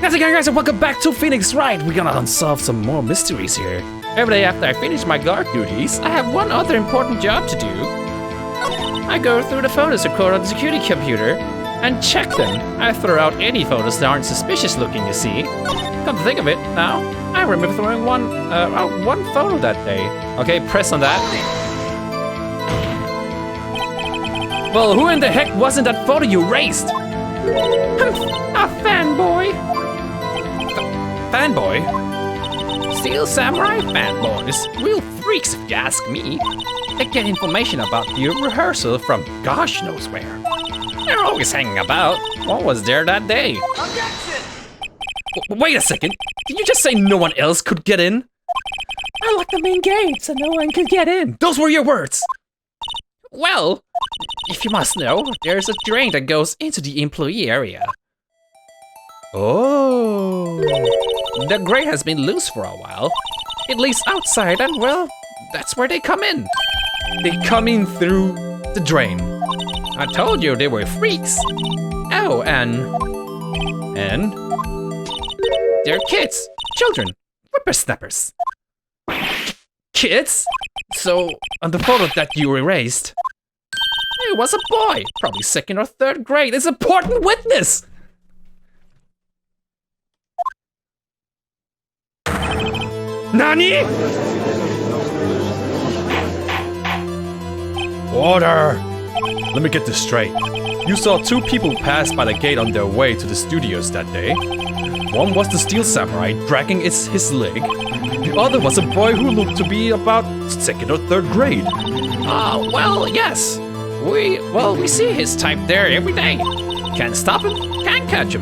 How's it going, guys, and welcome back to Phoenix Wright. We're gonna unsolve some more mysteries here. Every day after I finish my guard duties, I have one other important job to do. I go through the photos recorded on the security computer and check them. I throw out any photos that aren't suspicious looking, you see. Come to think of it, now, I remember throwing one photo that day. Okay, press on that. Well, who in the heck wasn't that photo you erased? A fanboy. Fanboy? Steel Samurai fanboys. Real freaks if you ask me. They get information about your rehearsal from gosh knows where. They're always hanging about. What was there that day? Objection! Wait a second. Did you just say no one else could get in? I locked the main gate so no one could get in. Those were your words. Well, if you must know, there's a drain that goes into the employee area. Oh. The grate has been loose for a while. It leads outside and, well, that's where they come in. They come in through the drain. I told you they were freaks. Oh, and they're kids, children, whippersnappers. Kids? So, on the photo that you erased, it was a boy, probably 2nd or 3rd grade. It's an important witness! Nani? Order! Let me get this straight. You saw 2 people pass by the gate on their way to the studios that day. One was the Steel Samurai dragging his leg. The other was a boy who looked to be about 2nd or 3rd grade. Well, yes. We see his type there every day. Can't stop him, can't catch him.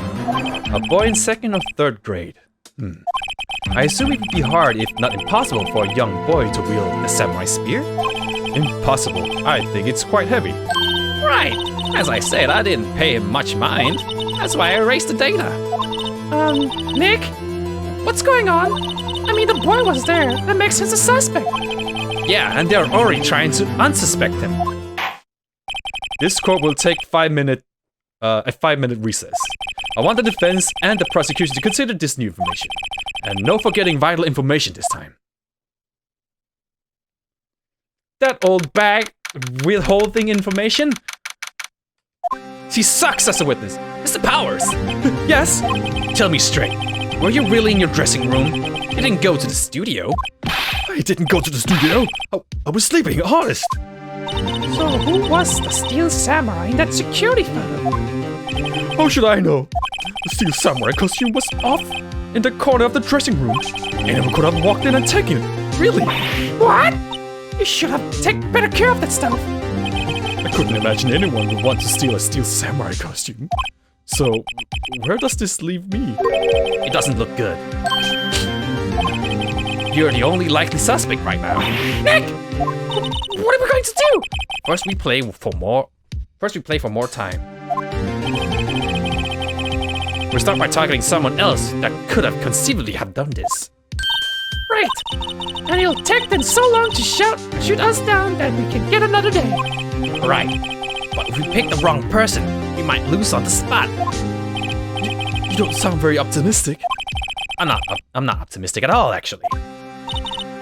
A boy in 2nd or 3rd grade. I assume it would be hard, if not impossible, for a young boy to wield a samurai spear? Impossible. I think it's quite heavy. Right. As I said, I didn't pay him much mind. That's why I erased the data. Nick? What's going on? I mean, the boy was there. That makes him a suspect. Yeah, and they're already trying to unsuspect him. This court will take a 5-minute recess. I want the defense and the prosecution to consider this new information. And no forgetting vital information this time. That old bag withholding information? She sucks as a witness. Mr. Powers! Yes? Tell me straight. Were you really in your dressing room? You didn't go to the studio? I didn't go to the studio. I was sleeping, honest. So who was the Steel Samurai in that security photo? How should I know? The Steel Samurai costume was off in the corner of the dressing room. Anyone could have walked in and taken it. Really? What? You should have taken better care of that stuff. I couldn't imagine anyone would want to steal a Steel Samurai costume. So, where does this leave me? It doesn't look good. You're the only likely suspect right now. Nick! What are we going to do? First we play for more time. We'll start by targeting someone else that could have conceivably have done this. Right. And it'll take them so long to shoot us down that we can get another day. Right. But if we pick the wrong person, we might lose on the spot. You don't sound very optimistic. I'm not optimistic at all, actually.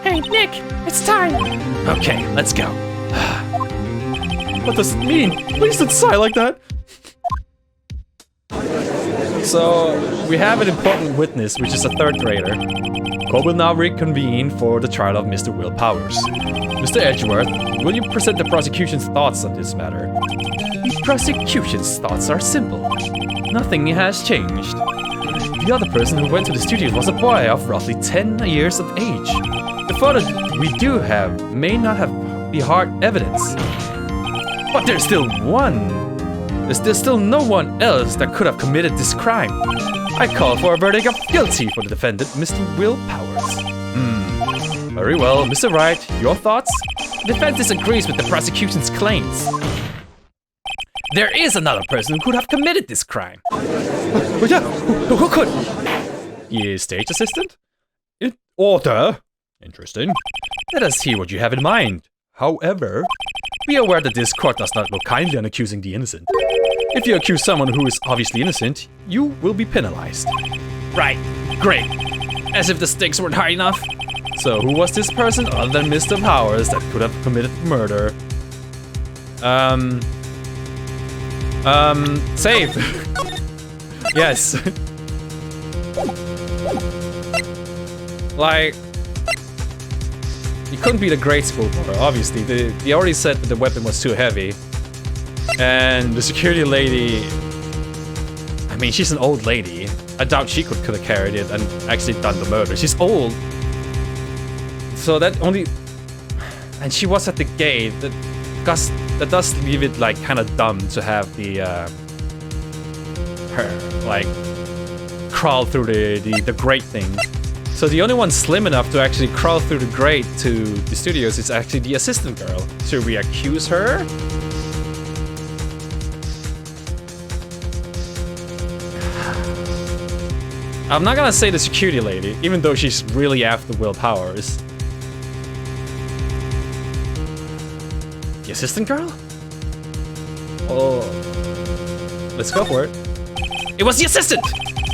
Hey, Nick, it's time. Okay, let's go. What does it mean? Please don't sigh like that. So, we have an important witness, which is a 3rd grader. Court will now reconvene for the trial of Mr. Will Powers. Mr. Edgeworth, will you present the prosecution's thoughts on this matter? The prosecution's thoughts are simple. Nothing has changed. The other person who went to the studio was a boy of roughly 10 years of age. The photo we do have may not be hard evidence. But there's still no one else that could have committed this crime. I call for a verdict of guilty for the defendant, Mr. Will Powers. Very well, Mr. Wright, your thoughts? The defense disagrees with the prosecution's claims. There is another person who could have committed this crime. Oh yeah, who could? His stage assistant? In order. Interesting. Let us hear what you have in mind. However, be aware that this court does not look kindly on accusing the innocent. If you accuse someone who is obviously innocent, you will be penalized. Right. Great. As if the stakes weren't high enough. So who was this person other than Mr. Powers that could have committed murder? Save. Yes. Like, you couldn't beat a grade school for her, obviously. They already said that the weapon was too heavy. And the security lady, I mean, she's an old lady. I doubt she could have carried it and actually done the murder. She's old. So that only... And she was at the gate. That does leave it, like, kind of dumb to have the, her, like, crawl through the grate thing. So the only one slim enough to actually crawl through the grate to the studios is actually the assistant girl. Should we accuse her? I'm not gonna say the security lady, even though she's really after Will Powers. The assistant girl? Oh. Let's go for it. It was the assistant!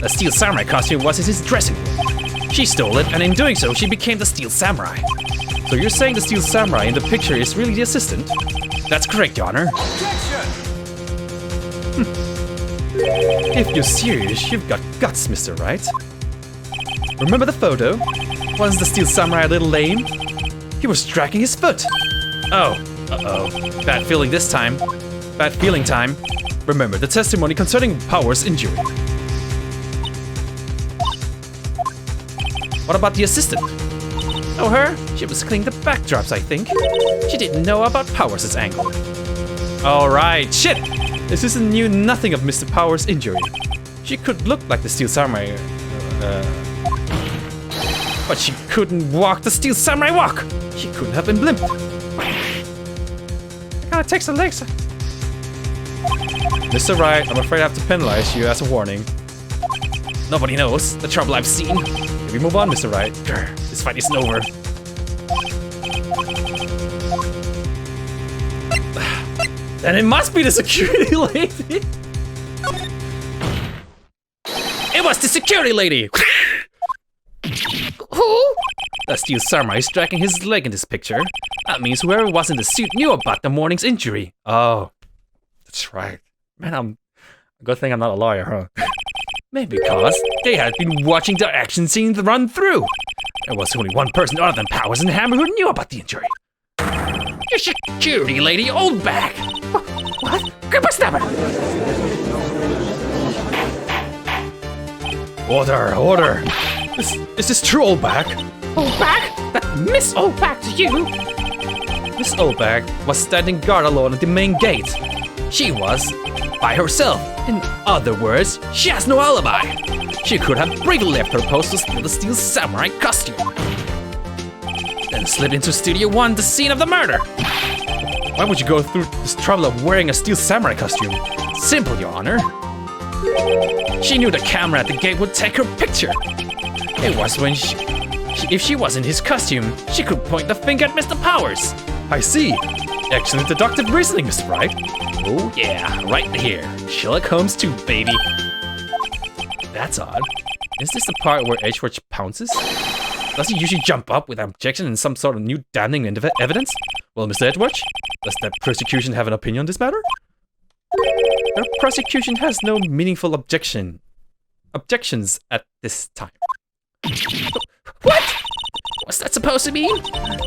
The Steel Samurai costume was in his dressing room. She stole it, and in doing so, she became the Steel Samurai. So you're saying the Steel Samurai in the picture is really the assistant? That's correct, Your Honor. If you're serious, you've got guts, Mr. Wright. Remember the photo? Wasn't the Steel Samurai a little lame? He was dragging his foot. Oh, uh-oh. Bad feeling this time. Bad feeling time. Remember the testimony concerning Powers' injury. What about the assistant? Oh, her? She was cleaning the backdrops, I think. She didn't know about Powers' angle. Alright, shit! This isn't knew nothing of Mr. Powers' injury. She could look like the Steel Samurai, but she couldn't walk the Steel Samurai walk! She couldn't have been blimped. It kinda takes the legs. Mr. Wright, I'm afraid I have to penalize you as a warning. Nobody knows the trouble I've seen. Can we move on, Mr. Wright? Grr, this fight isn't over. Then it must be the security lady! It was the security lady! Who? The Steel Samurai is dragging his leg in this picture. That means whoever was in the suit knew about the morning's injury. Oh, that's right. Man, good thing I'm not a lawyer, huh? Maybe because they had been watching the action scenes run through. There was only one person other than Powers and Hammer who knew about the injury. The security lady, Oldbag! What? Whippersnapper! Order! Is this true, Oldbag? Oldbag? That Miss Oldbag to you? Miss Oldbag was standing guard alone at the main gate. She was by herself. In other words, she has no alibi. She could have bravely left her post to steal the Steel Samurai costume. Then slid into Studio 1, the scene of the murder. Why would you go through this trouble of wearing a Steel Samurai costume? Simple, Your Honor. She knew the camera at the gate would take her picture. It was when if she was in his costume, she could point the finger at Mr. Powers. I see. Excellent deductive reasoning, Mr. Wright. Oh yeah, right here. Sherlock Holmes 2, baby. That's odd. Is this the part where Edgeworth pounces? Does he usually jump up with objection and some sort of new damning evidence? Well, Mr. Edgeworth, does the prosecution have an opinion on this matter? The prosecution has no meaningful objections at this time. What? What's that supposed to mean?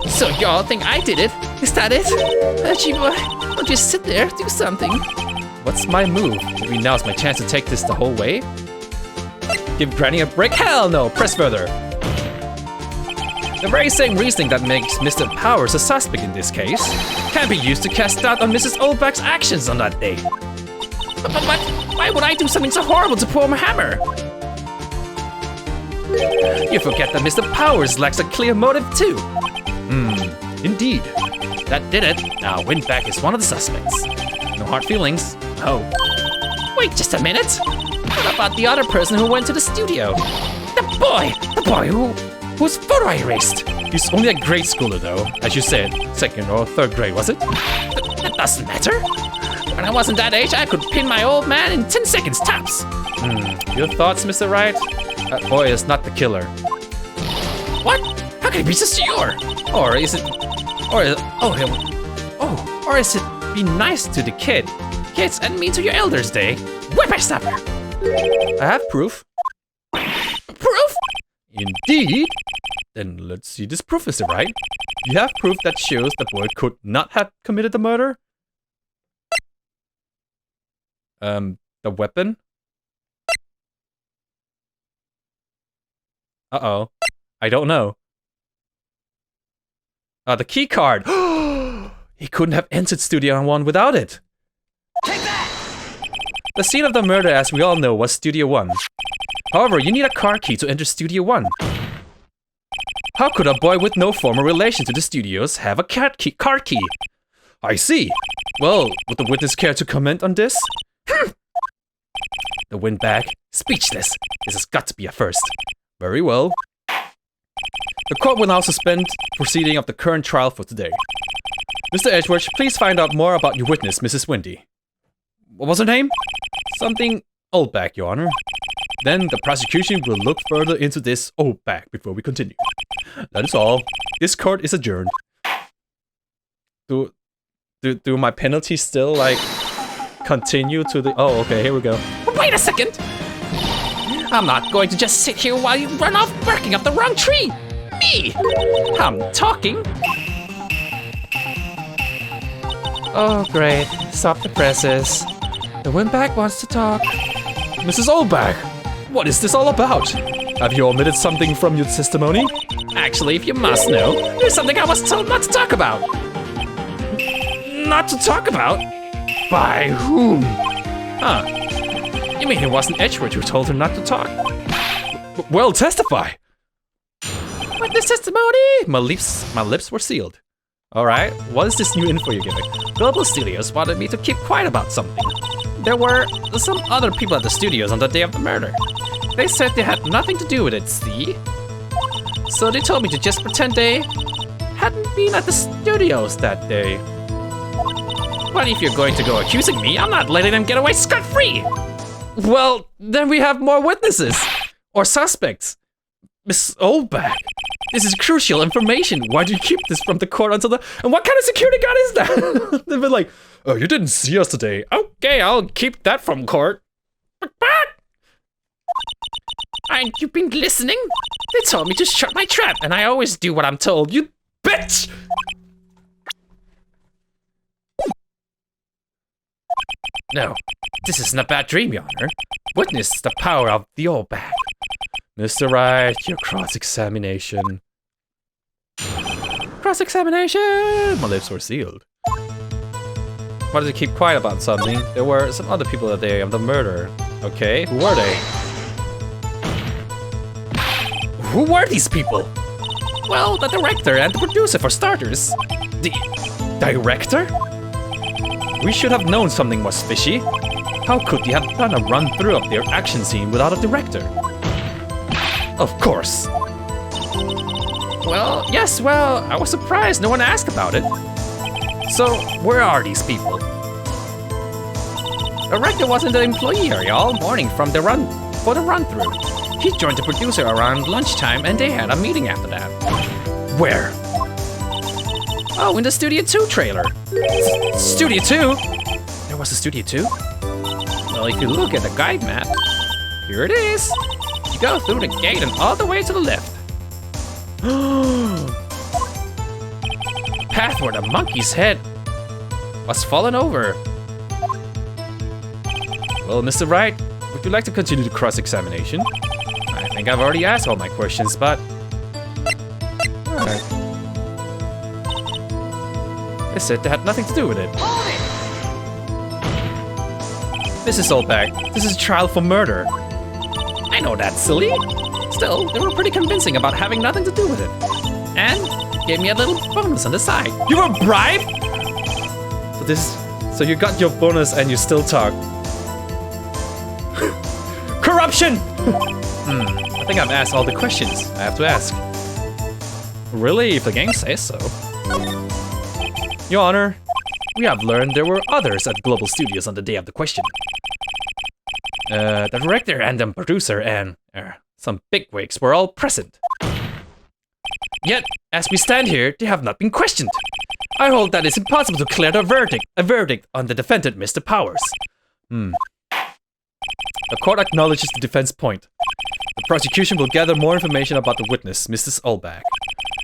So y'all think I did it? Is that it? Don't just sit there, do something. What's my move? Maybe now's my chance to take this the whole way? Give Granny a break? Hell no! Press further! The very same reasoning that makes Mr. Powers a suspect in this case can be used to cast doubt on Mrs. Oldbag's actions on that day. But why would I do something so horrible to poor Hammer? You forget that Mr. Powers lacks a clear motive too. Indeed. That did it. Now Windback is one of the suspects. No hard feelings. Oh. Wait just a minute. What about the other person who went to the studio? The boy whose photo I erased. He's only a grade schooler though, as you said. 2nd or 3rd grade, was it? That doesn't matter. When I wasn't that age, I could pin my old man in 10 seconds tops. Your thoughts, Mr. Wright? That boy is not the killer. What? How can he be so sure? Or is it... Or is it be nice to the kid? Kids and mean to your elders, day. Whippersnapper! I have proof. Proof? Indeed. Then let's see this proof, is it right? You have proof that shows the boy could not have committed the murder? The weapon? Uh-oh. I don't know. The key card! He couldn't have entered Studio 1 without it! Take that! The scene of the murder, as we all know, was Studio 1. However, you need a car key to enter Studio 1. How could a boy with no formal relation to the studios have a car key? I see. Well, would the witness care to comment on this? The windbag, speechless. This has got to be a first. Very well. The court will now suspend proceeding of the current trial for today. Mr. Edgeworth, please find out more about your witness, Mrs. Wendy. What was her name? Something Oldbag, Your Honor. Then the prosecution will look further into this Oldbag before we continue. That is all. This court is adjourned. Do my penalties still, like, continue to the... Oh, okay, here we go. Wait a second! I'm not going to just sit here while you run off barking up the wrong tree! Me! I'm talking! Oh, great. Stop the presses. The windbag wants to talk. Mrs. Oldbag, what is this all about? Have you omitted something from your testimony? Actually, if you must know, there's something I was told not to talk about. Not to talk about? By whom? Huh. You mean it wasn't Edgeworth who told her not to talk? Well, testify! Witness testimony! My lips were sealed. Alright, what is this new info you're giving? Global Studios wanted me to keep quiet about something. There were some other people at the studios on the day of the murder. They said they had nothing to do with it, see? So they told me to just pretend they hadn't been at the studios that day. But if you're going to go accusing me, I'm not letting them get away scot-free! Well, then we have more witnesses! Or suspects! Miss Oldbag, this is crucial information. Why do you keep this from the court until the... And what kind of security guard is that? They've been like, oh, you didn't see us today. Okay, I'll keep that from court. Ain't you been listening? They told me to shut my trap, and I always do what I'm told, you bitch! No, this isn't a bad dream, Your Honor. Witness the power of the Oldbag. Mr. Wright, your cross-examination. Cross-examination! My lips were sealed. Why did you keep quiet about something? There were some other people that day of the murder. Okay, who were they? Who were these people? Well, the director and the producer for starters. The director? We should have known something was fishy. How could they have done a run-through of their action scene without a director? Of course. Well, yes, well, I was surprised no one asked about it. So, where are these people? The director wasn't an employee here all morning for the run-through. He joined the producer around lunchtime and they had a meeting after that. Where? Oh, in the Studio 2 trailer. Studio 2? There was a Studio 2? Well, if you look at the guide map, here it is. You go through the gate and all the way to the left. Path where the monkey's head was fallen over. Well, Mr. Wright, would you like to continue the cross-examination? I think I've already asked all my questions, but... Alright. They said they had nothing to do with it. Mrs. Oldbag, this is a trial for murder. I know that's silly. Still, they were pretty convincing about having nothing to do with it. And gave me a little bonus on the side. You were bribed? So you got your bonus and you still talk. Corruption! I think I've asked all the questions I have to ask. Really, if the game says so. Your Honor, we have learned there were others at Global Studios on the day of the question. The director and the producer and Some bigwigs were all present. Yet, as we stand here, they have not been questioned. I hold that it's impossible to declare a verdict on the defendant, Mr. Powers. The court acknowledges the defense point. The prosecution will gather more information about the witness, Mrs. Oldbag,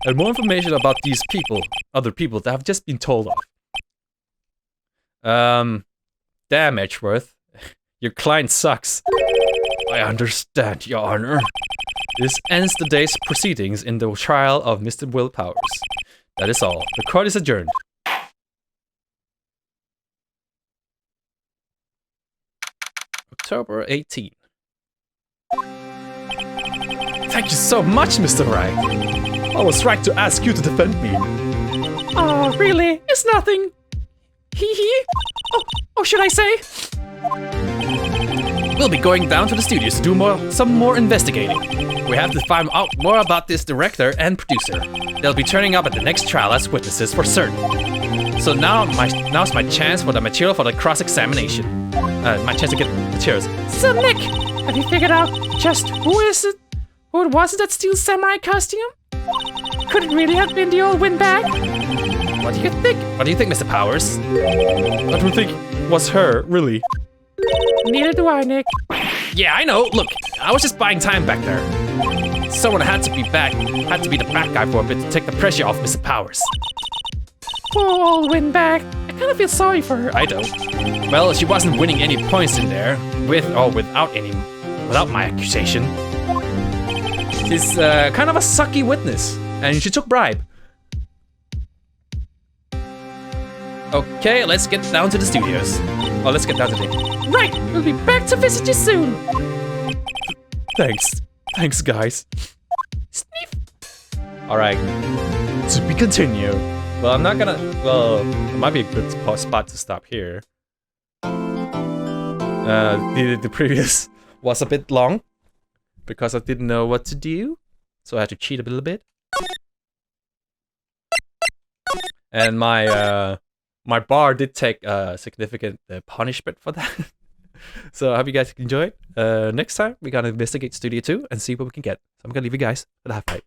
and more information about these people, other people that have just been told of. Damn, Edgeworth. Your client sucks. I understand, Your Honor. This ends the day's proceedings in the trial of Mr. Will Powers. That is all. The court is adjourned. October 18. Thank you so much, Mr. Wright. I was right to ask you to defend me. Oh, really? It's nothing. Hee hee. Oh, should I say? We'll be going down to the studios to do some more investigating. We have to find out more about this director and producer. They'll be turning up at the next trial as witnesses for certain. So now's my chance for the material for the cross-examination. My chance to get materials. So Nick, have you figured out just who was it that steals samurai costume? Could it really have been the old windbag? What do you think? What do you think, Mr. Powers? I don't think it was her, really. Neither do I, Nick. Yeah, I know. Look, I was just buying time back there. Someone had to be the bad guy for a bit to take the pressure off Mr. Powers. Poor old windbag. I kind of feel sorry for her. I don't. Well, she wasn't winning any points in there, with or without my accusation. She's kind of a sucky witness, and she took bribe. Okay, let's get down to the studios. Oh, let's get down to the... Right, we'll be back to visit you soon. Thanks, guys. Sniff. All right, to be continued. Well, I'm not gonna. Well, it might be a good spot to stop here. The previous was a bit long because I didn't know what to do, so I had to cheat a little bit. And my bar did take a significant punishment for that. So I hope you guys enjoyed. Next time we're gonna investigate Studio 2 and see what we can get. So I'm gonna leave you guys with a high five.